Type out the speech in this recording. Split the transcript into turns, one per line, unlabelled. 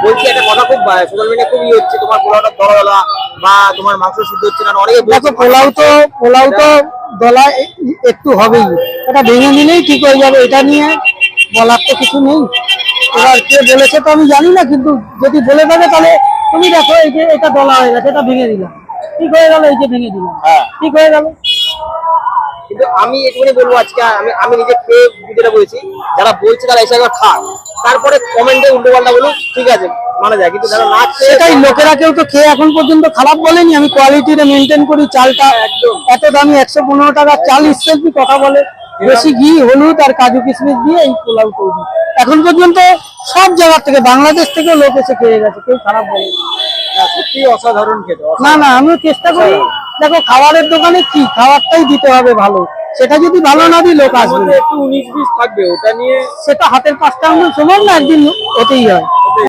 বলছি একটা কথা খুব সোশ্যাল মিডিয়া খুব হচ্ছে, তোমার পোলাওটা দলা বা তোমার মাংস সিদ্ধ হচ্ছে না, অনেকে
দেখো পোলাও তো দলা একটু হবেই, এটা ভেঙে নিলেই ঠিক হয়ে যাবে, এটা নিয়ে বলার তো কিছু নেই। এবার কে বলেছে তো আমি জানি না, কিন্তু যদি বলে থাকে তাহলে তুমি দেখো এই যে এটা দলা হয়ে গেছে, এটা ভেঙে দিলাম, ঠিক হয়ে গেল, এই যে ভেঙে দিলাম, ঠিক হয়ে গেল।
কিন্তু আমি এটুকুনি বলবো আজকে, আমি আমি নিজে খেয়ে ভিডিওটা বলেছি, যারা বলছে তারা এসে একবার খাক, তারপরে কমেন্টে উল্টো পাল্টা বলুক, ঠিক আছে মানা যায়, কিন্তু যারা না খেয়ে
সেটাই, লোকেরা কেউ তো খেয়ে এখন পর্যন্ত খারাপ বলেনি। আমি কোয়ালিটিটা মেনটেন করি, চালটা এত দামি 115 টাকার চাল ইসেলফি কথা বলে, বেশি ঘি হলুদ আর কাজু কিশমিশ দিয়ে এই পোলাও তৈরি। এখন পর্যন্ত সব জায়গা থেকে, বাংলাদেশ থেকে লোক এসে খেয়ে গেছে, কেউ খারাপ বলেনি।
সত্যি অসাধারণ খেতে।
না না, আমিও চেষ্টা করি। দেখো খাবারের দোকানে কি, খাবারটাই দিতে হবে ভালো, সেটা যদি ভালো না দিই লোক আসবে না।
একটু 19-20 থাকবে, ওটা নিয়ে
সেটা হাতের 5টা আঙুল সমান না, একদিন হতেই হয়।